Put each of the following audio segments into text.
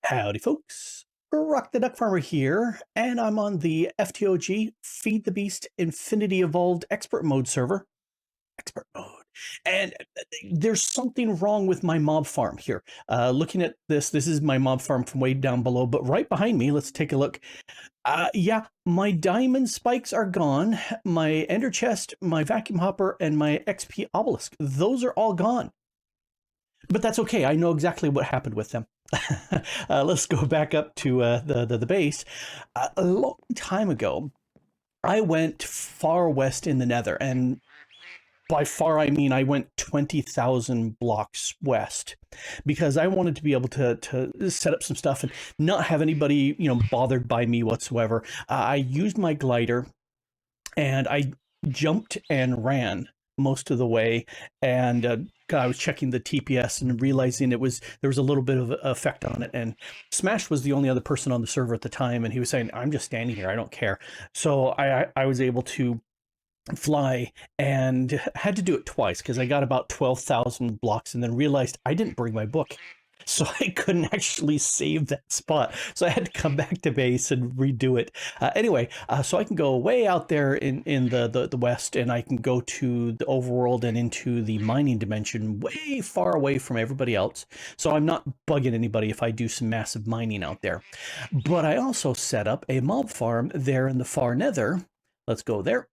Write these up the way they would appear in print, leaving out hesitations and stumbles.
Howdy, folks. Rock the Duck Farmer here, and I'm on the FTOG Feed the Beast Infinity Evolved Expert Mode server. Expert mode. And there's something wrong with my mob farm here. Looking at this is my mob farm from way down below, but right behind me, let's take a look. Yeah, my diamond spikes are gone. My ender chest, my vacuum hopper, and my XP obelisk, those are all gone. But that's okay. I know exactly what happened with them. Let's go back up to the base. A long time ago, I went far west in the Nether, and by far I mean I went 20,000 blocks west because I wanted to be able to set up some stuff and not have anybody bothered by me whatsoever. I used my glider, and I jumped and ran most of the way, and I was checking the TPS and realizing there was a little bit of effect on it. And Smash was the only other person on the server at the time, and he was saying, "I'm just standing here, I don't care." So I was able to fly, and had to do it twice because I got about 12,000 blocks and then realized I didn't bring my book. So I couldn't actually save that spot. So I had to come back to base and redo it. Anyway, so I can go way out there in the west, and I can go to the overworld and into the mining dimension way far away from everybody else. So I'm not bugging anybody if I do some massive mining out there. But I also set up a mob farm there in the far nether. Let's go there.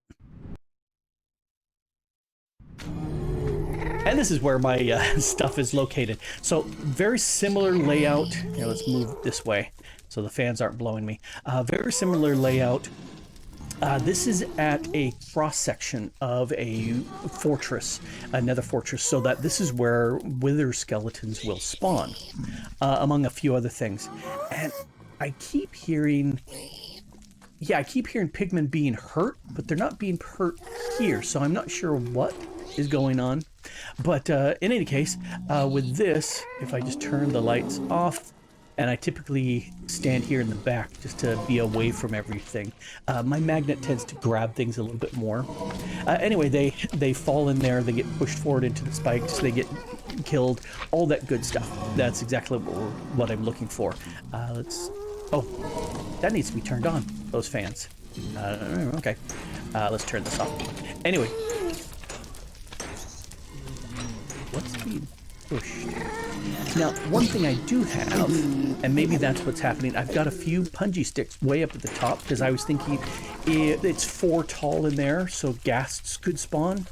And this is where my stuff is located. So very similar layout. Here, let's move this way so the fans aren't blowing me. Very similar layout. This is at a cross section of a fortress, a nether fortress, so that this is where wither skeletons will spawn, among a few other things. And I keep hearing... Yeah, I keep hearing pigmen being hurt, but they're not being hurt here, so I'm not sure what is going on. But in any case, with this, if I just turn the lights off, and I typically stand here in the back just to be away from everything, my magnet tends to grab things a little bit more. Anyway, they fall in there, they get pushed forward into the spikes, they get killed, all that good stuff. That's exactly what I'm looking for. Oh, that needs to be turned on, those fans. Okay, let's turn this off. Anyway, what's being pushed? Now, one thing I do have, and maybe that's what's happening, I've got a few punji sticks way up at the top because I was thinking it's 4 tall in there, so ghasts could spawn.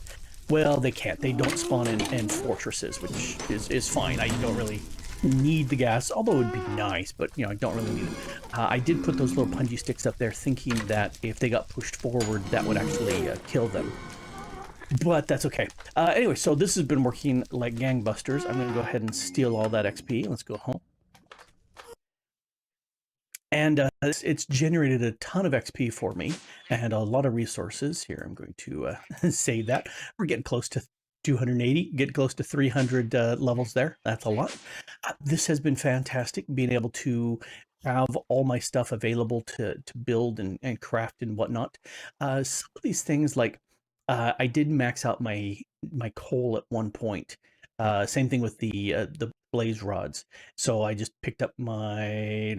Well, they can't. They don't spawn in fortresses, which is fine. I don't really need the gas, although it would be nice, but I don't really need it. I did put those little punji sticks up there thinking that if they got pushed forward, that would actually kill them. But that's okay. Anyway, so this has been working like gangbusters. I'm going to go ahead and steal all that XP. Let's go home. And it's generated a ton of XP for me and a lot of resources. Here, I'm going to save that. We're getting close to 280, get close to 300 levels there. That's a lot. This has been fantastic, being able to have all my stuff available to build and craft and whatnot. Some of these things, like I did max out my coal at one point. Same thing with the blaze rods. So I just picked up my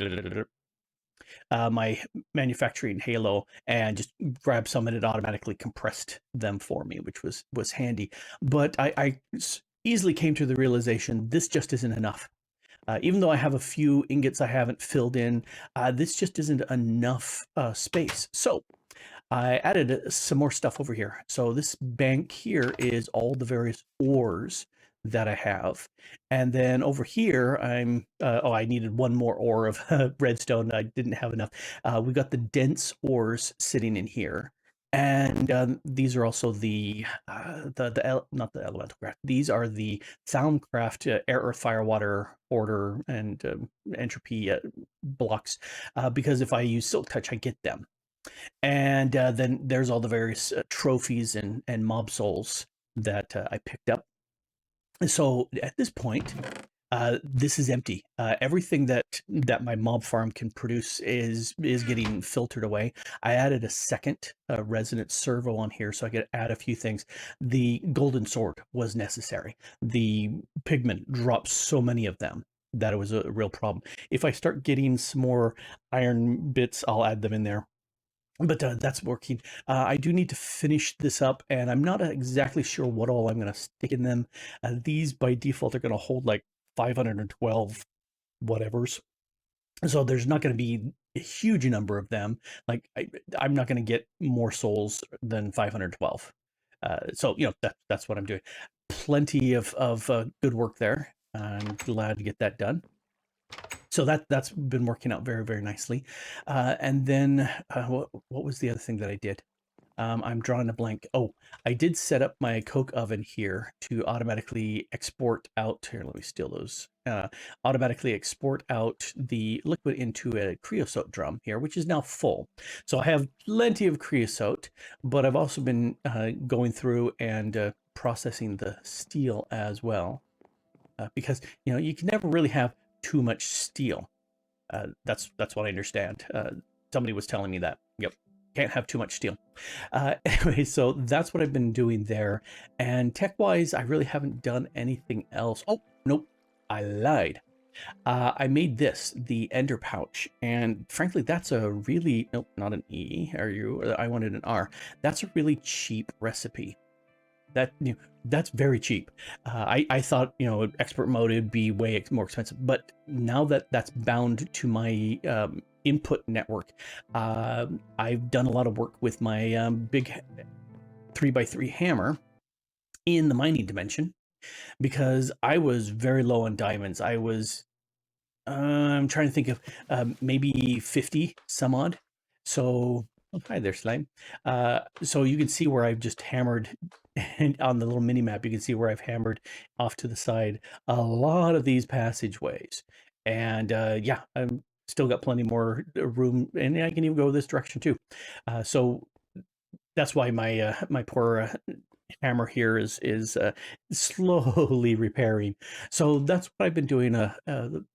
my manufacturing halo and just grabbed some, and it automatically compressed them for me, which was handy. But I easily came to the realization this just isn't enough. Even though I have a few ingots I haven't filled in, this just isn't enough space. So I added some more stuff over here. So this bank here is all the various ores that I have. And then over here, I needed one more ore of redstone. I didn't have enough. We got the dense ores sitting in here. And these are also not the elemental craft. These are the Thaumcraft air, earth, fire, water, order, and entropy blocks. Because if I use Silk Touch, I get them. And then there's all the various trophies and mob souls that I picked up. So at this point, this is empty. Everything that my mob farm can produce is getting filtered away. I added a second resonant servo on here so I could add a few things. The golden sword was necessary. The pigmen dropped so many of them that it was a real problem. If I start getting some more iron bits, I'll add them in there. But that's working. I do need to finish this up, and I'm not exactly sure what all I'm going to stick in them. These by default are going to hold like 512 whatevers. So there's not going to be a huge number of them. Like I'm not going to get more souls than 512. So that's what I'm doing. Plenty of good work there. I'm glad to get that done. So that's been working out very, very nicely. And then what was the other thing that I did? I'm drawing a blank. Oh, I did set up my Coke oven here to automatically export out. Here, let me steal those. Automatically export out the liquid into a creosote drum here, which is now full. So I have plenty of creosote, but I've also been going through and processing the steel as well, because you can never really have too much steel. That's what I understand. Somebody was telling me that. Yep. Can't have too much steel. Anyway, so that's what I've been doing there. And tech-wise, I really haven't done anything else. Oh, nope. I lied. I made this, the Ender Pouch. And frankly, that's a really... Nope, not an E. I wanted an R. That's a really cheap recipe. That's very cheap. I thought, expert mode would be way more expensive. But now that that's bound to my... input network. I've done a lot of work with my big 3x3 hammer in the mining dimension because I was very low on diamonds. I was, I'm trying to think of maybe 50 some odd. So, oh, hi there, Slime. So you can see where I've just hammered, and on the little mini map, you can see where I've hammered off to the side a lot of these passageways. And yeah, I'm still got plenty more room, and I can even go this direction too. So that's why my my poor hammer here is slowly repairing. So that's what I've been doing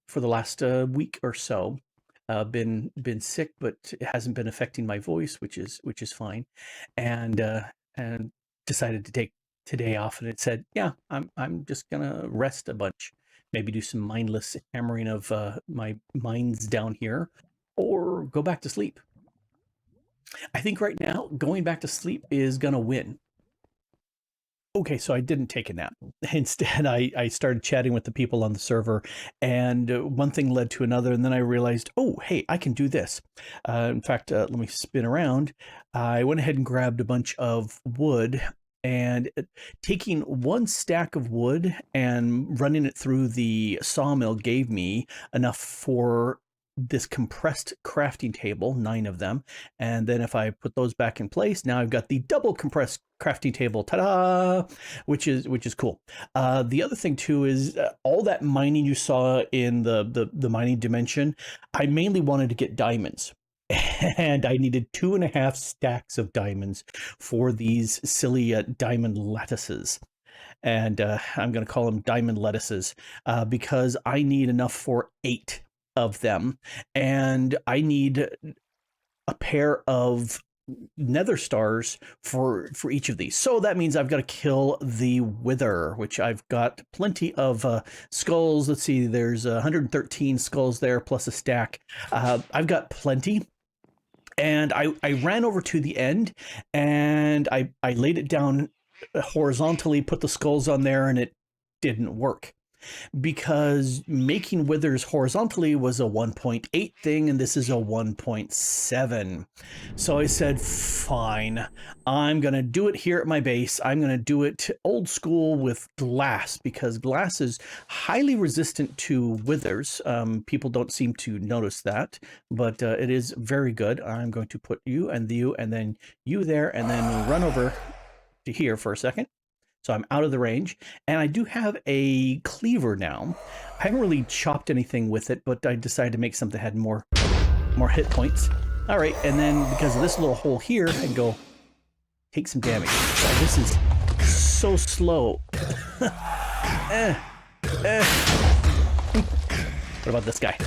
for the last week or so. Been sick, but it hasn't been affecting my voice, which is fine, and decided to take today off. And it said, yeah, I'm just gonna rest a bunch. Maybe do some mindless hammering of my mines down here, or go back to sleep. I think right now, going back to sleep is going to win. Okay, so I didn't take a nap. Instead, I started chatting with the people on the server, and one thing led to another, and then I realized, oh, hey, I can do this. In fact, let me spin around. I went ahead and grabbed a bunch of wood, and taking one stack of wood and running it through the sawmill gave me enough for this compressed crafting table, 9 of them. And then if I put those back in place, now I've got the double compressed crafting table, ta-da, which is cool. The other thing too is all that mining you saw in the mining dimension, I mainly wanted to get diamonds. And I needed 2.5 stacks of diamonds for these silly diamond lettuces. And I'm going to call them diamond lettuces because I need enough for 8 of them. And I need a pair of nether stars for each of these. So that means I've got to kill the wither, which I've got plenty of skulls. Let's see, there's 113 skulls there plus a stack. I've got plenty. And I ran over to the end and I laid it down horizontally, put the skulls on there, and it didn't work. Because making withers horizontally was a 1.8 thing, and this is a 1.7. So I said, fine, I'm going to do it here at my base. I'm going to do it old school with glass, because glass is highly resistant to withers. People don't seem to notice that, but it is very good. I'm going to put you and then you there, and then run over to here for a second. So I'm out of the range, and I do have a cleaver now. I haven't really chopped anything with it, but I decided to make something that had more hit points. All right, and then because of this little hole here, I can go take some damage. So this is so slow. What about this guy?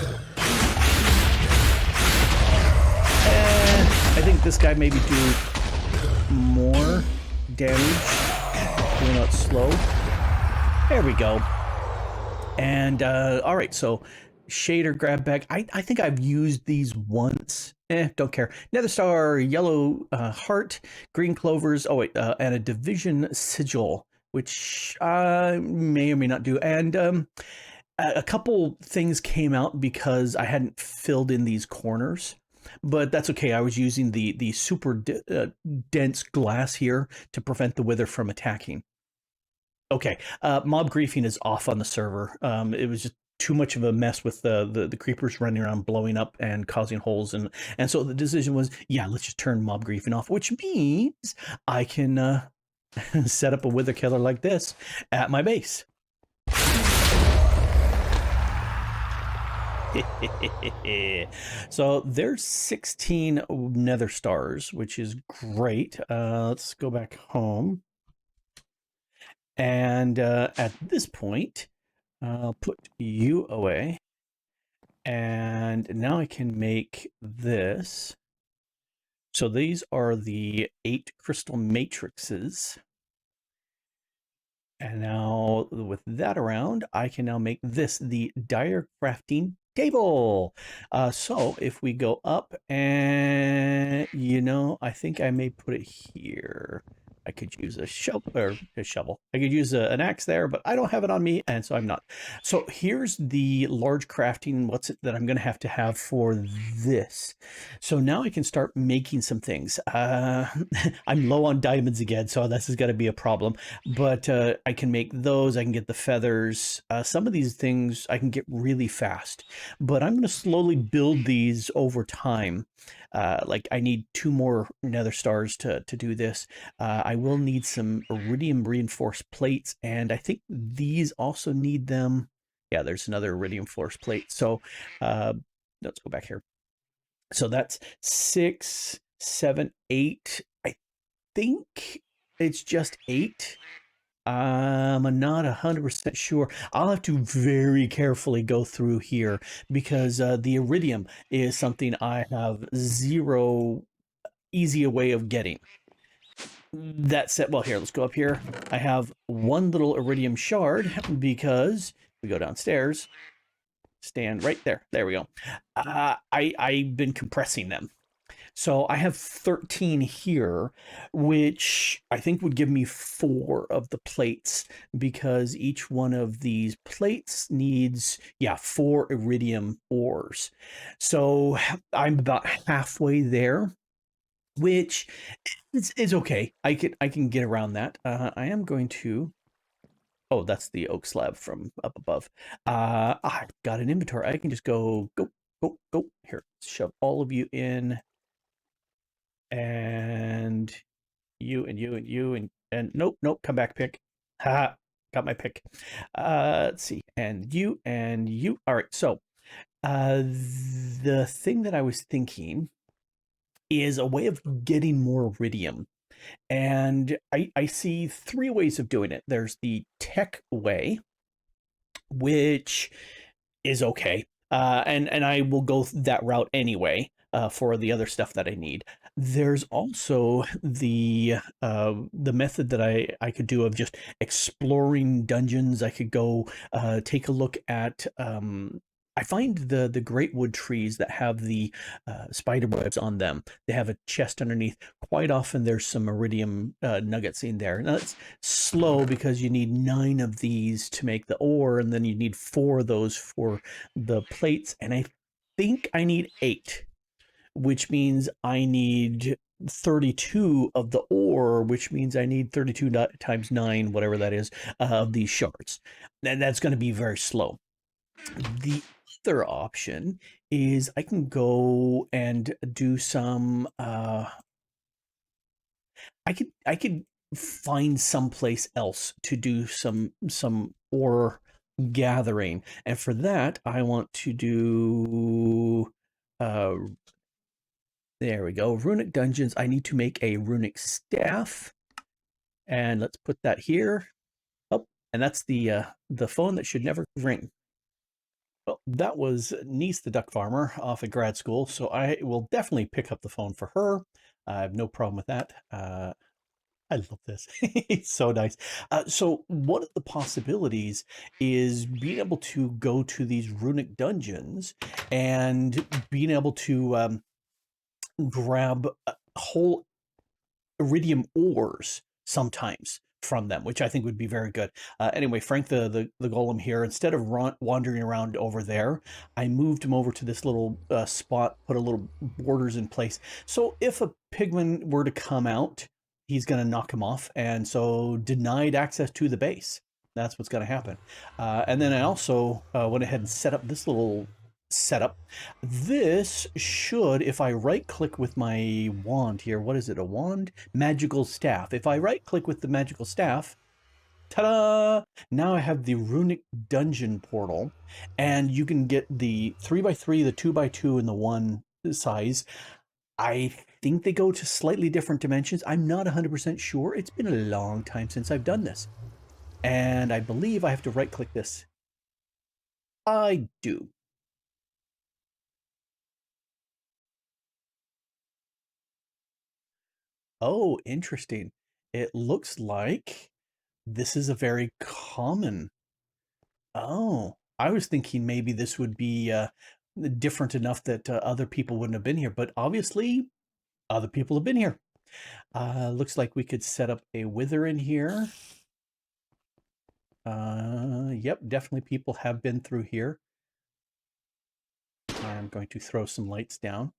I think this guy maybe do more damage. Even though it's slow. There we go. And all right, so shader grab bag. I think I've used these once. Don't care. Nether star, yellow heart, green clovers. Oh wait, and a division sigil, which I may or may not do. And a couple things came out because I hadn't filled in these corners. But that's okay. I was using the super dense glass here to prevent the wither from attacking. Okay, mob griefing is off on the server. It was just too much of a mess with the creepers running around, blowing up and causing holes, and so the decision was, yeah, let's just turn mob griefing off, which means I can set up a wither killer like this at my base. So there's 16 nether stars, which is great. Let's go back home. And at this point, I'll put you away. And now I can make this. So these are the 8 crystal matrices. And now with that around, I can now make this the dire crafting table. So if we go up and, I think I may put it here. I could use a shovel or a shovel. I could use an axe there, but I don't have it on me, and so I'm not. So here's the large crafting. What's it that I'm going to have for this? So now I can start making some things. I'm low on diamonds again, so this is going to be a problem. But I can make those. I can get the feathers. Some of these things I can get really fast, but I'm going to slowly build these over time. Like I need 2 more nether stars to do this. I will need some iridium reinforced plates, and I think these also need them. Yeah, there's another iridium force plate. So let's go back here. So that's 6, 7, 8. I think it's just 8. I'm not 100% sure. I'll have to very carefully go through here because the iridium is something I have zero easy way of getting. That said, well, here, let's go up here. I have 1 little iridium shard because we go downstairs, stand right there. There we go. I've been compressing them. So I have 13 here, which I think would give me 4 of the plates because each one of these plates needs, 4 iridium ores. So I'm about halfway there, which is okay. I can get around that. I am going to. Oh, that's the oak slab from up above. I've got an inventory. I can just go. Here, shove all of you in, and you and you and you and nope, come back, pick. Ha, got my pick. Let's see, and you and you. All right, so the thing that I was thinking is a way of getting more iridium. And I see 3 ways of doing it. There's the tech way, which is okay. And I will go that route anyway for the other stuff that I need. There's also the method that I could do of just exploring dungeons. I could go take a look at I find the great wood trees that have the spider webs on them. They have a chest underneath. Quite often there's some iridium nuggets in there. Now it's slow because you need 9 of these to make the ore, and then you need 4 of those for the plates. And I think I need 8, which means I need 32 of the ore, which means I need 32 times 9, whatever that is, of these shards. And that's going to be very slow. The other option is I can go and do some I could find someplace else to do some ore gathering, and for that I want to do there we go, runic dungeons. I need to make a runic staff, and let's put that here. Oh, and that's the phone that should never ring. Well, that was Niece the duck farmer off at grad school, so I will definitely pick up the phone for her. I have no problem with that. I love this. It's so nice. So one of the possibilities is being able to go to these runic dungeons and being able to grab whole iridium ores sometimes from them, which I think would be very good. Anyway, Frank, the golem here, instead of wandering around over there, I moved him over to this little spot, put a little borders in place. So if a pigman were to come out, he's going to knock him off, and so denied access to the base. That's what's going to happen. And then I also went ahead and set up this little setup. This should, if I right click with my wand here, what is it, a wand? Magical staff. If I right click with the magical staff, ta-da! Now I have the runic dungeon portal, and you can get the 3x3, the 2x2, and the 1 size. I think they go to slightly different dimensions. I'm not 100% sure. It's been a long time since I've done this. And I believe I have to right click this. I do. Oh, interesting. It looks like this is a very common. Oh, I was thinking maybe this would be different enough that other people wouldn't have been here, but obviously other people have been here. Looks like we could set up a wither in here. Yep, definitely people have been through here. I'm going to throw some lights down.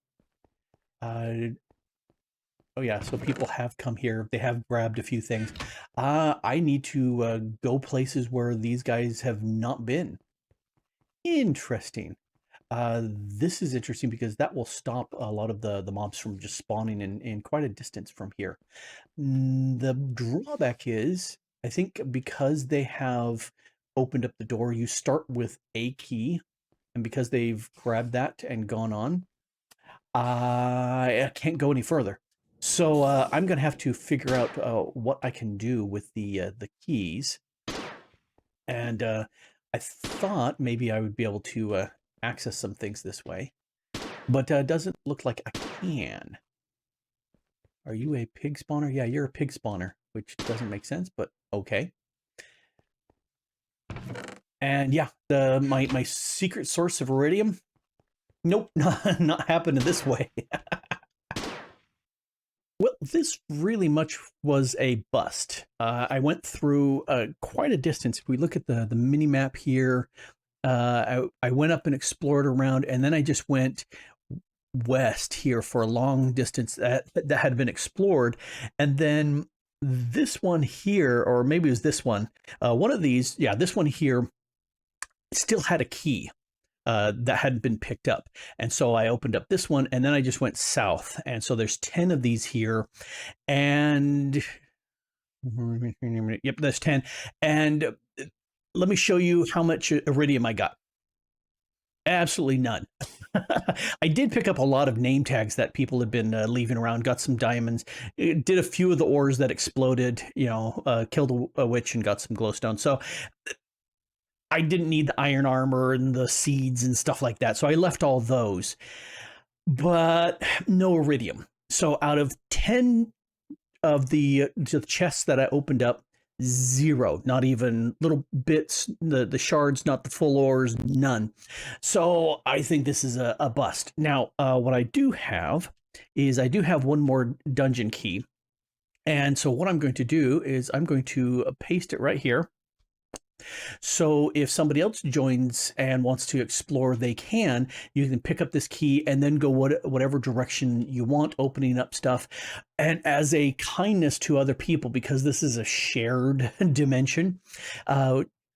Oh yeah, so people have come here. They have grabbed a few things. I need to go places where these guys have not been. Interesting. This is interesting because that will stop a lot of the mobs from just spawning in quite a distance from here. The drawback is, I think because they have opened up the door, you start with a key, and because they've grabbed that and gone on, I can't go any further. So I'm going to have to figure out what I can do with the keys. And I thought maybe I would be able to access some things this way. But it doesn't look like I can. Are you a pig spawner? Yeah, you're a pig spawner, which doesn't make sense, but okay. And yeah, my secret source of iridium, nope, not happening this way. Well, this really much was a bust. I went through quite a distance. If we look at the mini map here, I went up and explored around, and then I just went west here for a long distance that had been explored. And then this one here, or maybe it was this one of these, yeah, this one here still had a key that hadn't been picked up. And so I opened up this one, and then I just went south. And so there's 10 of these here. And yep, there's 10. And let me show you how much iridium I got. Absolutely none. I did pick up a lot of name tags that people had been leaving around, got some diamonds, did a few of the ores that exploded, killed a witch and got some glowstone. So I didn't need the iron armor and the seeds and stuff like that. So I left all those, but no iridium. So out of 10 of the chests that I opened up, 0, not even little bits, the shards, not the full ores, none. So I think this is a bust. Now, what I do have is I do have one more dungeon key. And so what I'm going to do is I'm going to paste it right here. So if somebody else joins and wants to explore, they can. You can pick up this key and then go whatever direction you want, opening up stuff. And as a kindness to other people, because this is a shared dimension,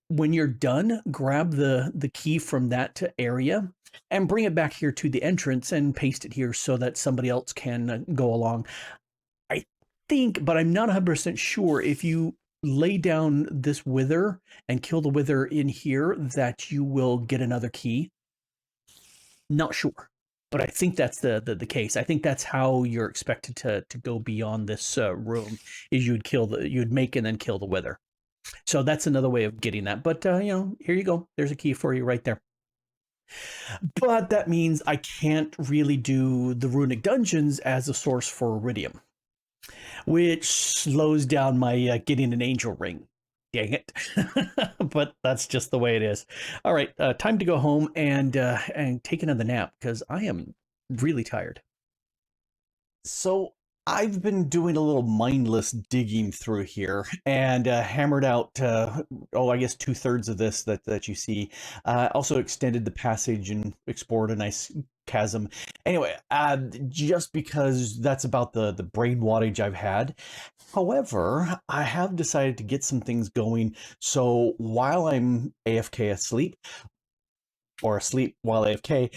when you're done, grab the key from that area and bring it back here to the entrance and paste it here so that somebody else can go along. I think, but I'm not 100% sure, if you lay down this wither and kill the wither in here, that you will get another key. Not sure, but I think that's the case. I think that's how you're expected to go beyond this room, is you'd make and then kill the wither. So that's another way of getting that. But here you go. There's a key for you right there. But that means I can't really do the runic dungeons as a source for iridium. which slows down my getting an angel ring. Dang it. But that's just the way it is. All right, time to go home and take another nap because I am really tired. So I've been doing a little mindless digging through here and hammered out, I guess 2/3 of this that you see. Also extended the passage and explored a nice chasm. Anyway, just because that's about the brain wattage I've had. However, I have decided to get some things going. So while I'm AFK asleep, or asleep while AFK,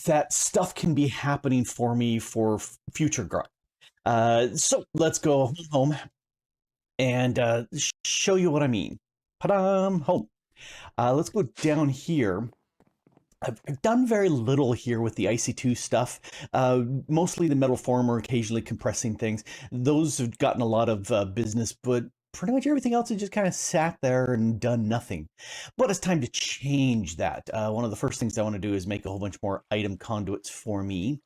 that stuff can be happening for me for future Grok. So let's go home and show you what I mean. Pa-dam, home. Let's go down here. I've done very little here with the IC2 stuff, mostly the metal former, occasionally compressing things. Those have gotten a lot of business, but pretty much everything else has just kind of sat there and done nothing. But it's time to change that. One of the first things I want to do is make a whole bunch more item conduits for me.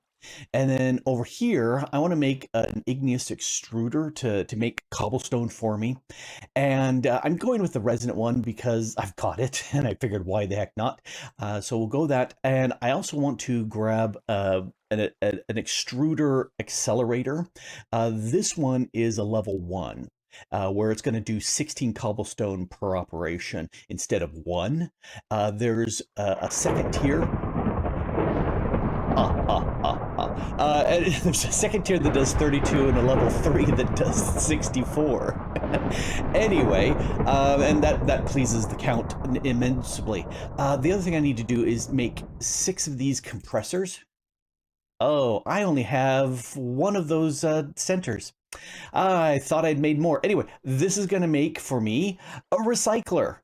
And then over here, I want to make an igneous extruder to make cobblestone for me. And I'm going with the resonant one because I've got it, and I figured why the heck not. So we'll go that. And I also want to grab an extruder accelerator. This one is a level 1. Where it's going to do 16 cobblestone per operation instead of 1. There's a second tier. And there's a second tier that does 32 and a level 3 that does 64. Anyway, and that pleases the count immensely. The other thing I need to do is make 6 of these compressors. Oh, I only have 1 of those centers. I thought I'd made more. Anyway, this is going to make for me a recycler.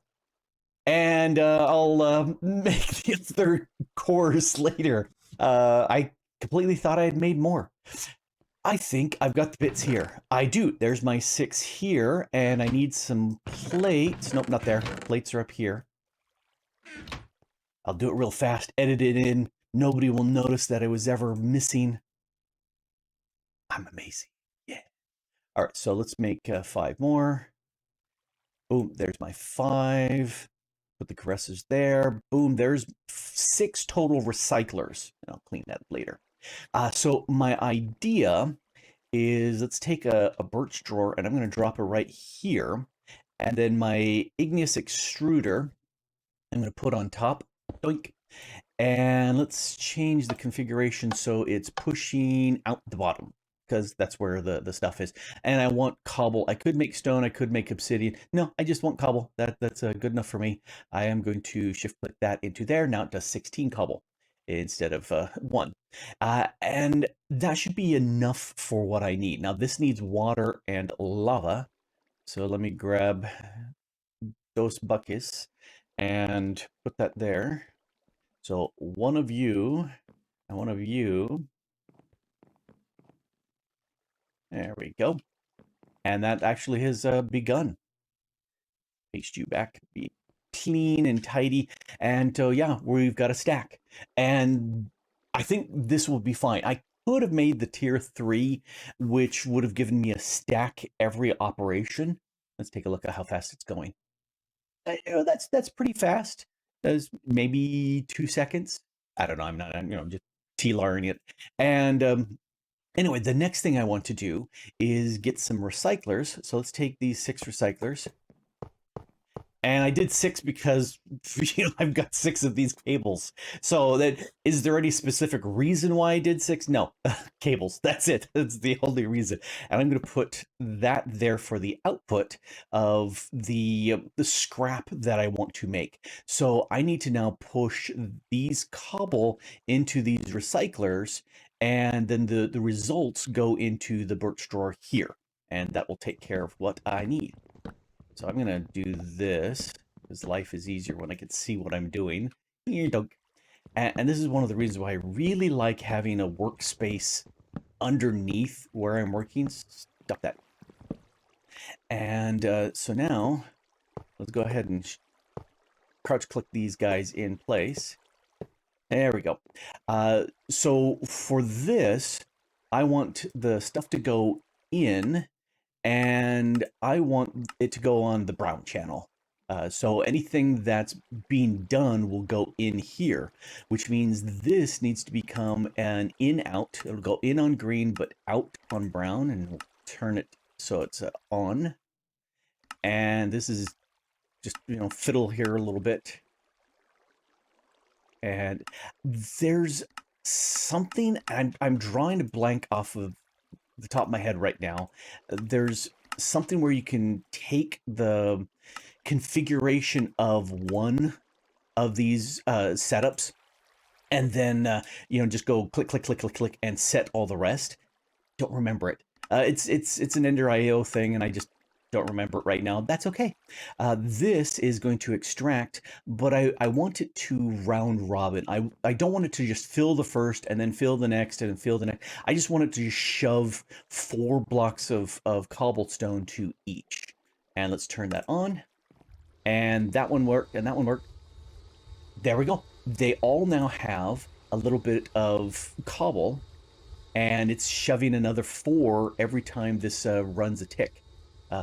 And I'll make the other cores later. I completely thought I had made more. I think I've got the bits here. I do. There's my 6 here, and I need some plates. Nope, not there. Plates are up here. I'll do it real fast, edit it in. Nobody will notice that I was ever missing. I'm amazing. Yeah. All right, so let's make 5 more. Boom, there's my 5. Put the caressers there. Boom, there's 6 total recyclers. I'll clean that later. So my idea is let's take a birch drawer and I'm going to drop it right here. And then my igneous extruder, I'm going to put on top. Doink. And let's change the configuration so it's pushing out the bottom, because that's where the stuff is. And I want cobble. I could make stone, I could make obsidian. No, I just want cobble. That's good enough for me. I am going to shift click that into there. Now it does 16 cobble instead of 1. And that should be enough for what I need. Now this needs water and lava. So let me grab those buckets and put that there. So one of you and one of you. There we go. And that actually has begun. Paste you back, be clean and tidy. And yeah, we've got a stack. And I think this will be fine. I could have made the tier 3, which would have given me a stack every operation. Let's take a look at how fast it's going. That's pretty fast. That's maybe 2 seconds. I don't know. I'm just T-laring it. And anyway, the next thing I want to do is get some recyclers. So let's take these 6 recyclers. And I did 6 because I've got 6 of these cables. So is there any specific reason why I did 6? No, cables. That's it. That's the only reason. And I'm going to put that there for the output of the scrap that I want to make. So I need to now push these cobble into these recyclers, and then the results go into the birch drawer here, and that will take care of what I need. So I'm going to do this, because life is easier when I can see what I'm doing. And this is one of the reasons why I really like having a workspace underneath where I'm working. Stop that. And so now, let's go ahead and crouch click these guys in place. There we go. So for this, I want the stuff to go in, and I want it to go on the brown channel. So anything that's being done will go in here, which means this needs to become an in-out. It'll go in on green, but out on brown, and we'll turn it so it's on. And this is just, fiddle here a little bit. And there's something, I'm drawing a blank off of the top of my head right now. There's something where you can take the configuration of one of these setups and then just go click click click click click and set all the rest. Don't remember it. It's an Ender IO thing, and I just don't remember it right now. That's okay. This is going to extract, but I want it to round robin. I don't want it to just fill the first and then fill the next and then fill the next. I just want it to just shove 4 blocks of cobblestone to each. And let's turn that on. And that one worked, and that one worked. There we go. They all now have a little bit of cobble, and it's shoving another 4 every time this runs a tick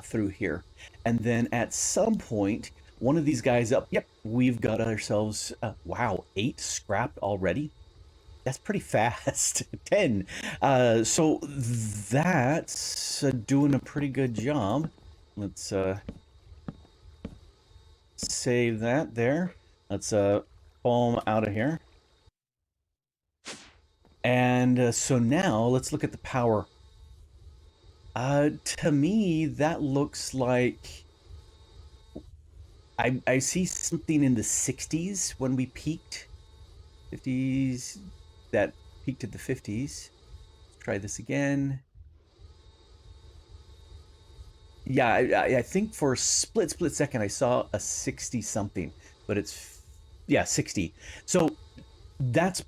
through here. And then at some point, one of these guys up, yep, we've got ourselves, wow, 8 scrapped already. That's pretty fast. 10. So that's doing a pretty good job. Let's save that there. Let's pull them out of here. And so now let's look at the power. To me, that looks like I see something in the 60s when we peaked. 50s, that peaked at the 50s. Let's try this again. Yeah, I think for a split second I saw a 60 something, but it's, yeah, 60. So that's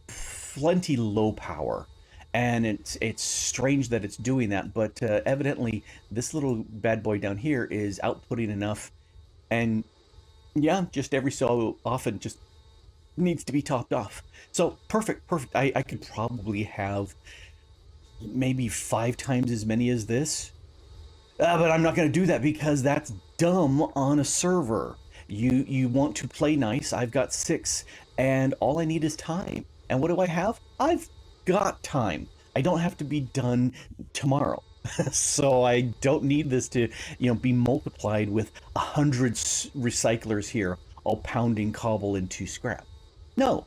plenty low power, and it's strange that it's doing that, but evidently this little bad boy down here is outputting enough, and yeah, just every so often just needs to be topped off. So perfect. I could probably have maybe 5 times as many as this. But I'm not going to do that because that's dumb on a server. You want to play nice. I've got 6, and all I need is time. And what do I have? I've got time. I don't have to be done tomorrow. So I don't need this to, be multiplied with 100 recyclers here, all pounding cobble into scrap. No.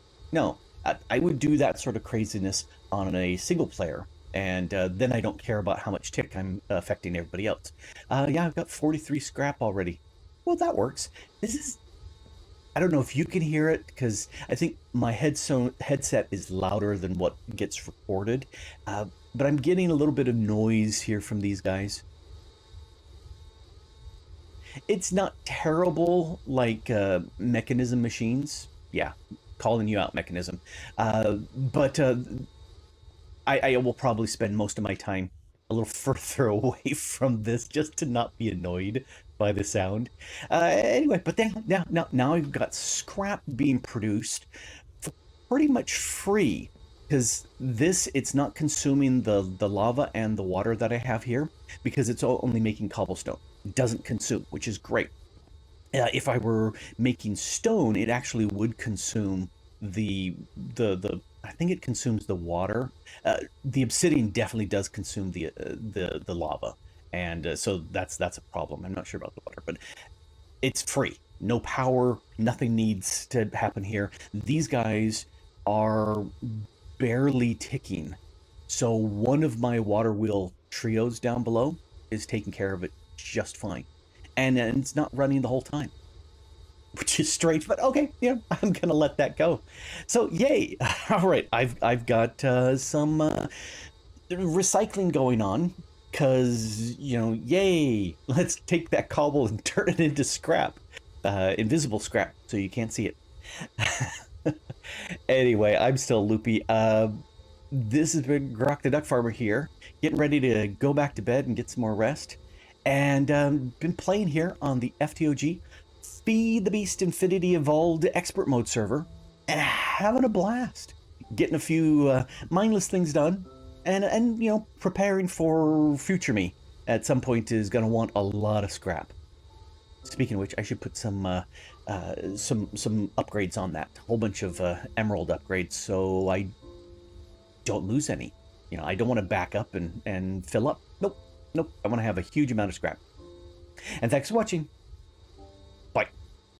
I would do that sort of craziness on a single player. And then I don't care about how much tick I'm affecting everybody else. Yeah, I've got 43 scrap already. Well, that works. This is, I don't know if you can hear it, because I think my headset is louder than what gets recorded. But I'm getting a little bit of noise here from these guys. It's not terrible like Mechanism machines. Yeah, calling you out, Mechanism. But I will probably spend most of my time a little further away from this just to not be annoyed by the sound. Anyway, but then now I've got scrap being produced for pretty much free, because it's not consuming the lava and the water that I have here, because it's only making cobblestone. It doesn't consume, which is great. If I were making stone, it actually would consume the I think it consumes the water. The obsidian definitely does consume the lava, and so that's a problem. I'm not sure about the water, but it's free. No power, nothing needs to happen here. These guys are barely ticking. So one of my water wheel trios down below is taking care of it just fine. And it's not running the whole time, which is strange, but okay, yeah, I'm gonna let that go. So yay. All right, I've got some recycling going on, because yay, let's take that cobble and turn it into scrap, invisible scrap, so you can't see it. Anyway, I'm still loopy. This has been Grok the DuckFarmer here, getting ready to go back to bed and get some more rest, and been playing here on the FTOG Feed the Beast Infinity Evolved Expert Mode server, and having a blast, getting a few mindless things done, and preparing for future me. at some point is going to want a lot of scrap. Speaking of which, I should put some upgrades on that. A whole bunch of emerald upgrades, so I don't lose any. You know, I don't want to back up and fill up. Nope, nope. I want to have a huge amount of scrap. And thanks for watching.